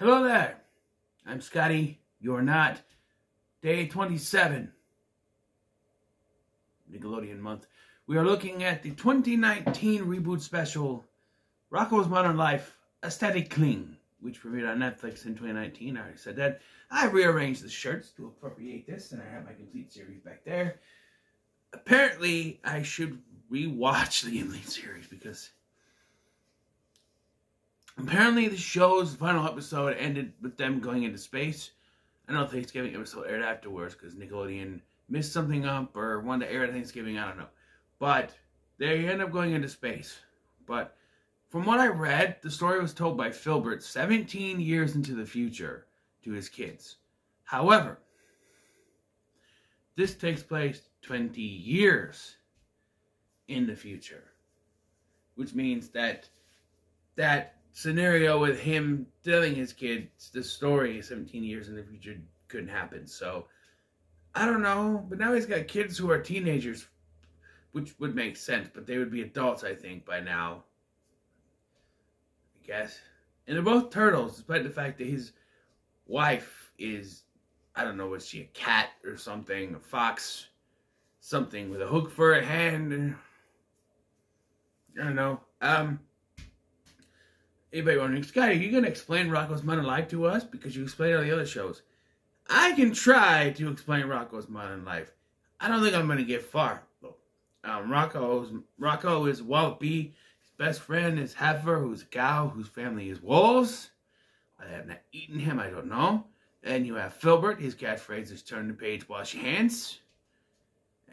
Hello there. I'm Scotty. You're not. Day 27. Nickelodeon month. We are looking at the 2019 reboot special, Rocko's Modern Life, Aesthetic Cling, which premiered on Netflix in 2019. I already said that. I rearranged the shirts to appropriate this, and I have my complete series back there. Apparently, I should rewatch the complete series because apparently the show's final episode ended with them going into space. I know Thanksgiving episode aired afterwards because Nickelodeon missed something up or wanted to air at Thanksgiving, I don't know. But they end up going into space. But from what I read, the story was told by Filbert 17 years into the future to his kids. However, this takes place 20 years in the future. Which means that scenario with him telling his kids the story 17 years in the future couldn't happen. So, I don't know. But now he's got kids who are teenagers, which would make sense. But they would be adults, I think, by now. I guess. And they're both turtles, despite the fact that his wife is, I don't know, was she a cat or something? A fox? Something with a hook for a hand? I don't know. Anybody wondering, Scotty, are you going to explain Rocko's Modern Life to us? Because you explained all the other shows. I can try to explain Rocko's Modern Life. I don't think I'm going to get far. Rocko is Wallopy. His best friend is Heifer, who's a cow, whose family is wolves. I have not eaten him, I don't know. And you have Filbert. His catchphrase is turn the page, wash your hands.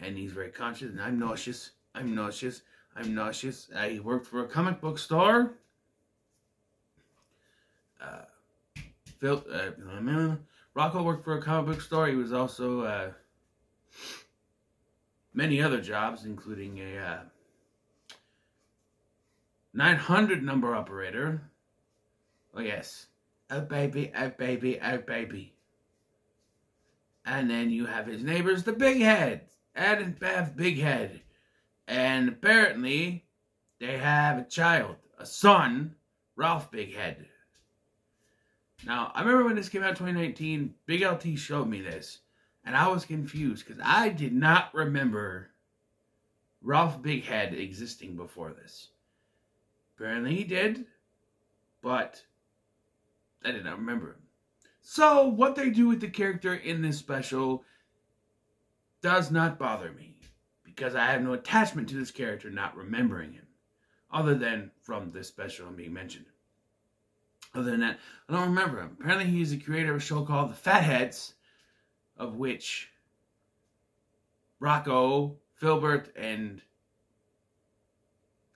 And he's very conscious. And I'm nauseous. I'm nauseous. I'm nauseous. He worked for a comic book store. Rocko worked for a comic book store. He was also many other jobs, including a 900 number operator. Oh yes, oh baby, oh baby, oh baby. And then you have his neighbors, the Big Heads, Ed and Bev Big Head, and apparently they have a child, a son, Ralph Big Head. Now, I remember when this came out in 2019, Big LT showed me this, and I was confused because I did not remember Ralph Big Head existing before this. Apparently he did, but I did not remember him. So, what they do with the character in this special does not bother me, because I have no attachment to this character not remembering him, other than from this special and being mentioned. Other than that, I don't remember him. Apparently, he's the creator of a show called The Fatheads, of which Rocko, Filbert, and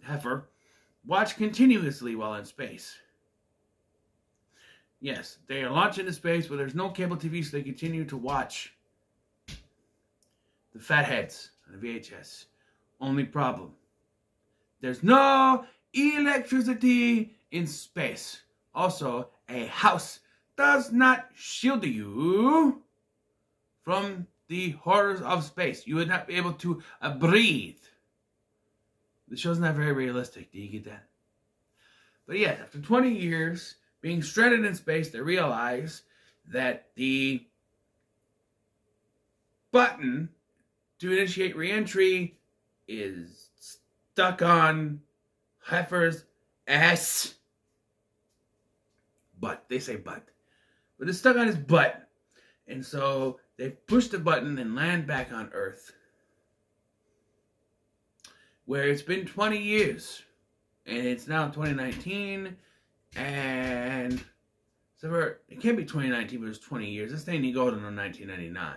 Heifer watch continuously while in space. Yes, they are launched into space, but there's no cable TV, so they continue to watch The Fatheads on the VHS. Only problem, there's no electricity in space. Also, a house does not shield you from the horrors of space. You would not be able to breathe. The show's not very realistic. Do you get that? But yes, after 20 years being stranded in space, they realize that the button to initiate re-entry is stuck on Heifer's ass. Butt. They say butt. But it's stuck on his butt. And so they push the button and land back on Earth, where it's been 20 years. And it's now 2019. And so it can't be 2019, but it's 20 years. This thing didn't go to 1999.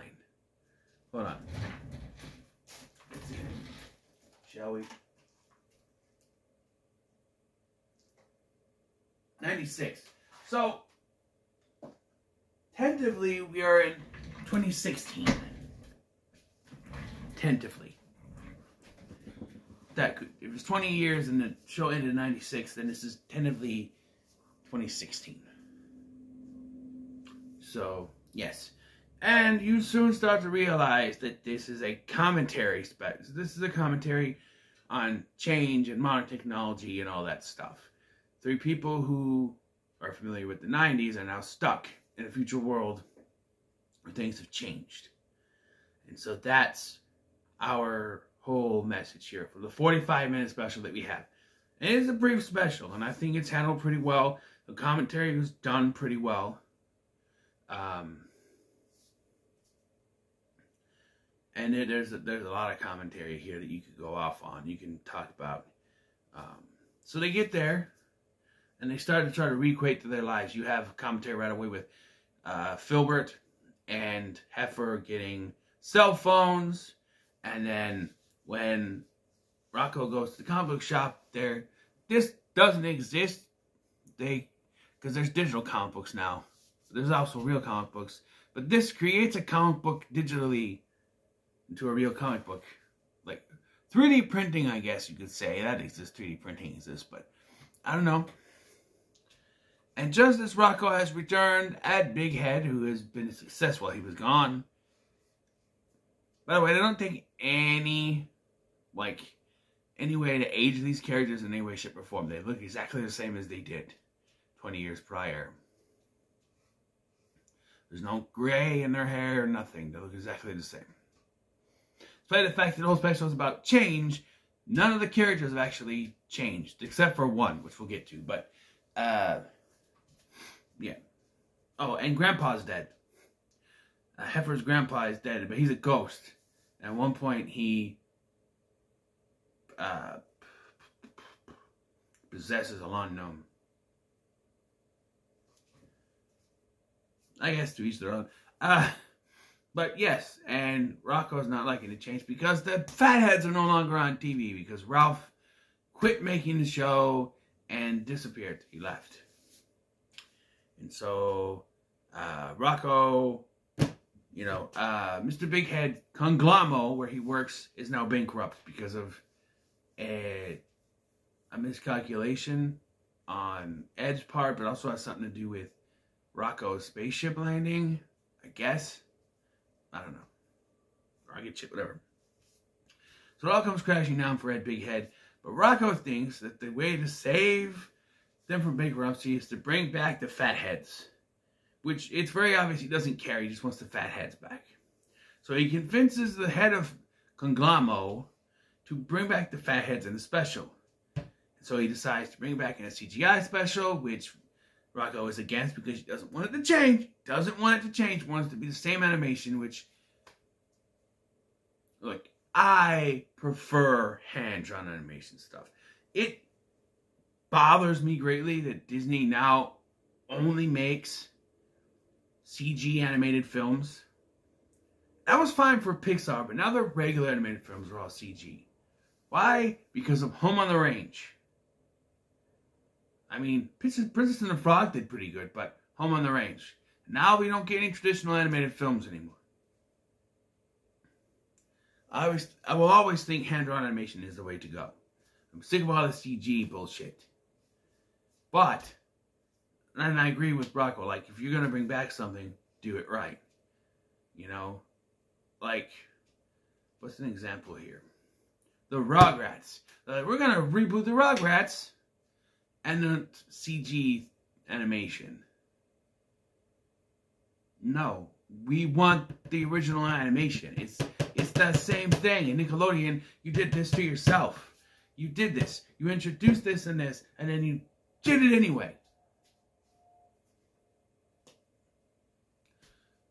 Hold on. Let's see. Shall we? 96. So, tentatively, we are in 2016. Tentatively. That could, if it was 20 years and the show ended in 96, then this is tentatively 2016. So, yes. And you soon start to realize that this is a commentary. This is a commentary on change and modern technology and all that stuff. Three people who are familiar with the 90s are now stuck in a future world where things have changed. And so that's our whole message here for the 45-minute special that we have. And it is a brief special, and I think it's handled pretty well. The commentary was done pretty well. And there's a lot of commentary here that you could go off on. You can talk about. So they get there, and they start to try to re-equate to their lives. You have commentary right away with Filbert and Heifer getting cell phones, and then when Rocko goes to the comic book shop, this doesn't exist. Because there's digital comic books now. There's also real comic books, but this creates a comic book digitally into a real comic book, like 3D printing, I guess you could say. That exists, 3D printing exists, but I don't know. And just as Rocko has returned, Ed Big Head, who has been successful, he was gone. By the way, they don't take any way to age these characters in any way, shape, or form. They look exactly the same as they did 20 years prior. There's no gray in their hair or nothing. They look exactly the same. Despite the fact that the whole special is about change, none of the characters have actually changed, except for one, which we'll get to. But, yeah. Oh, and Grandpa's dead. Heifer's grandpa is dead, but he's a ghost. And at one point, he possesses a lawn gnome. I guess to each their own. But yes, and Rocko's not liking the change because the fatheads are no longer on TV because Ralph quit making the show and disappeared. He left. And so Rocko, Mr. Big Head Conglamo, where he works, is now bankrupt because of a miscalculation on Ed's part, but also has something to do with Rocko's spaceship landing, I guess. I don't know. Rocket ship, whatever. So it all comes crashing down for Ed Big Head. But Rocko thinks that the way to save them from bankruptcy is to bring back the fatheads. Which, it's very obvious he doesn't care. He just wants the fatheads back. So he convinces the head of Conglamo to bring back the fatheads in the special. So he decides to bring it back in a CGI special, which Rocko is against because he doesn't want it to change. Doesn't want it to change. Wants it to be the same animation, which, look, I prefer hand-drawn animation stuff. It bothers me greatly that Disney now only makes CG animated films. That was fine for Pixar, but now the regular animated films are all CG. Why? Because of Home on the Range. I mean, Princess and the Frog did pretty good, but Home on the Range. Now we don't get any traditional animated films anymore. I will always think hand-drawn animation is the way to go. I'm sick of all the CG bullshit. But, and I agree with Rocko, like, if you're going to bring back something, do it right. You know? Like, what's an example here? The Rugrats. We're going to reboot the Rugrats and the CG animation. No. We want the original animation. It's the same thing. In Nickelodeon, you did this to yourself. You did this. You introduced this and this, and then you did it anyway.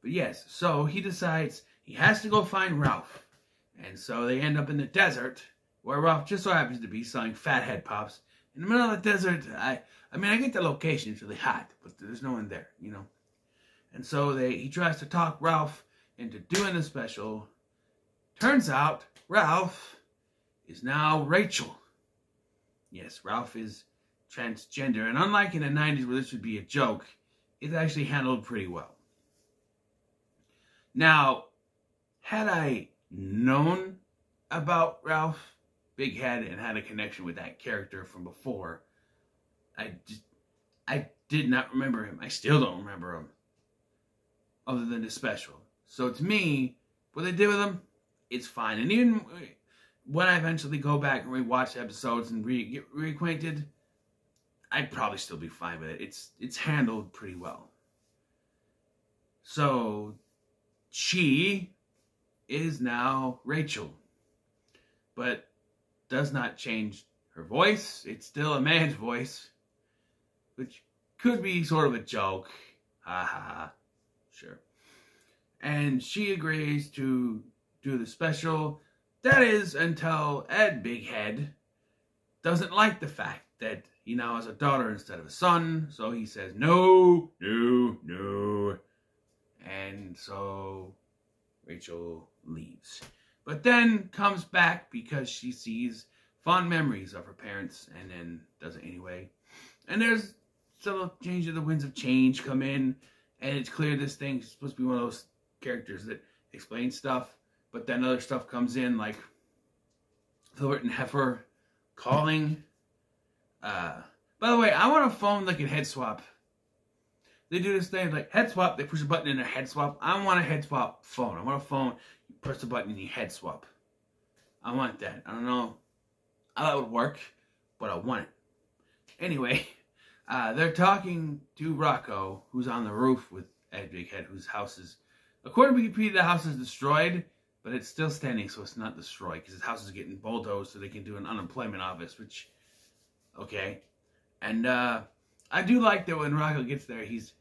But yes, so he decides he has to go find Ralph. And so they end up in the desert, where Ralph just so happens to be selling Fathead Pops. In the middle of the desert, I get the location, it's really hot, but there's no one there, you know. And so he tries to talk Ralph into doing the special. Turns out, Ralph is now Rachel. Yes, Ralph is transgender. And unlike in the 90s where this would be a joke, it's actually handled pretty well. Now, had I known about Ralph Big Head and had a connection with that character from before, I did not remember him. I still don't remember him, other than the special. So to me, what they did with him, it's fine. And even when I eventually go back and rewatch episodes and get reacquainted, I'd probably still be fine with it. It's handled pretty well. So she is now Rachel, but does not change her voice. It's still a man's voice, which could be sort of a joke. Ha ha ha. Sure. And she agrees to do the special. That is until Ed Big Head doesn't like the fact that he now has a daughter instead of a son. So he says, no, no, no. And so Rachel leaves. But then comes back because she sees fond memories of her parents and then does it anyway. And there's still a change of the winds of change come in. And it's clear this thing's supposed to be one of those characters that explains stuff. But then other stuff comes in like Filbert and Heifer calling. By the way, I want a phone that can head swap. They do this thing like head swap. They push a button in a head swap. I want a head swap phone. I want a phone. You press the button and you head swap. I want that. I don't know how that would work, but I want it. Anyway, they're talking to Rocko, who's on the roof with Ed Big Head, whose house is, according to Wikipedia, the house is destroyed, but it's still standing, so it's not destroyed, because his house is getting bulldozed so they can do an unemployment office, which, okay. And I do like that when Rocko gets there, he's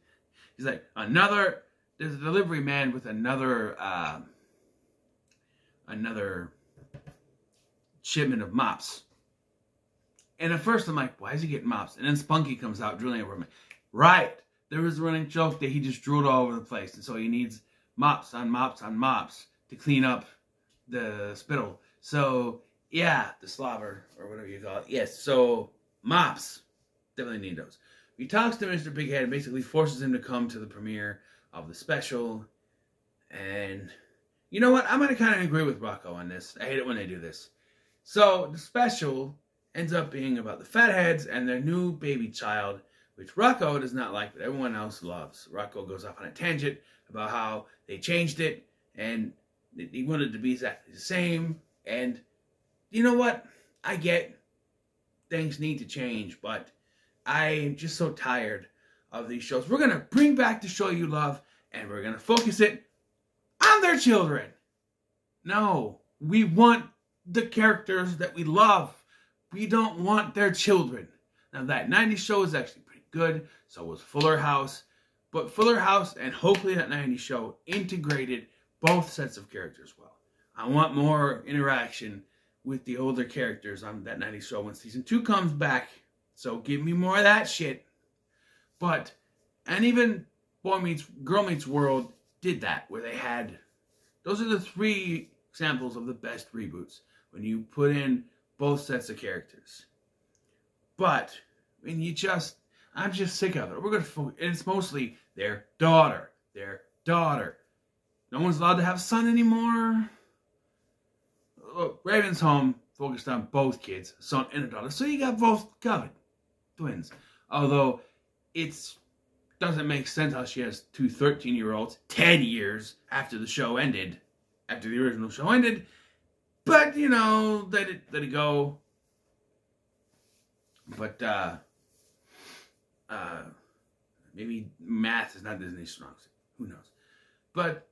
like, there's a delivery man with another shipment of mops. And at first I'm like, why is he getting mops? And then Spunky comes out drilling over him. Right. There was a running joke that he just drooled all over the place. And so he needs mops on mops on mops to clean up the spittle. So, yeah, the slobber, or whatever you call it. Yes, so mops. Definitely need those. He talks to Mr. Big Head and basically forces him to come to the premiere of the special. And you know what? I'm going to kind of agree with Rocko on this. I hate it when they do this. So the special ends up being about the Fatheads and their new baby child, which Rocko does not like, but everyone else loves. Rocko goes off on a tangent about how they changed it, and he wanted it to be exactly the same. And you know what? I get things need to change, but I'm just so tired of these shows. We're going to bring back the show you love, and we're going to focus it on their children. No, we want the characters that we love. We don't want their children. Now, that 90s show is actually pretty good. So was Fuller House. But Fuller House and hopefully that 90s show integrated both sets of characters well. I want more interaction with the older characters on that 90s show when season 2 comes back. So give me more of that shit. And even Girl Meets World did that, where they had, those are the 3 examples of the best reboots. When you put in both sets of characters. But when I'm just sick of it. We're going to, it's mostly their daughter. No one's allowed to have a son anymore. Look, Raven's Home focused on both kids, a son and a daughter. So you got both covered. Twins. Although it doesn't make sense how she has 2 13-year-olds 10 years after the show ended. After the original show ended. But, you know, let it go. But, maybe math is not Disney's strong suit. Who knows? But,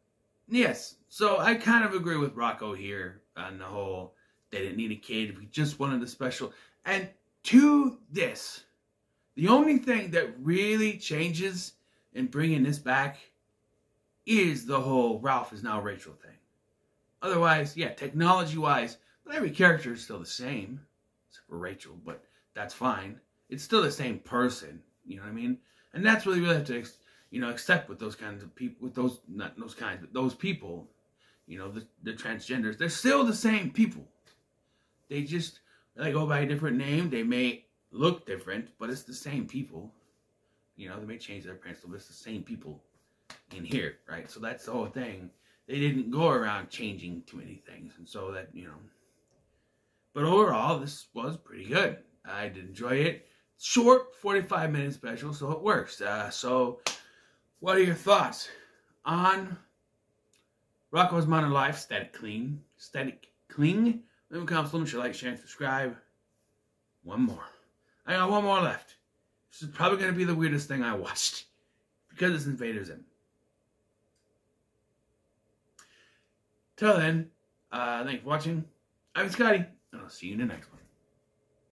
yes. So, I kind of agree with Rocko here on the whole, they didn't need a kid. We just wanted a special. And to this, the only thing that really changes in bringing this back is the whole Ralph is now Rachel thing. Otherwise, yeah, technology-wise, every character is still the same, except for Rachel, but that's fine. It's still the same person, you know what I mean? And that's what you really have to, accept with those kinds of people, with those, not those kinds, but those people, the transgenders, they're still the same people. They just, they go by a different name, they may look different, but it's the same people. They may change their parents, but it's the same people in here, right? So that's the whole thing. They didn't go around changing too many things. And so that, But overall, this was pretty good. I did enjoy it. Short, 45-minute special, so it works. So, what are your thoughts on Rocko's Modern Life? Static Cling. Leave a comment, like, share, and subscribe. One more. I got one more left. This is probably going to be the weirdest thing I watched. Because it's Invader Zim. Till then, thanks for watching. I'm Scotty, and I'll see you in the next one.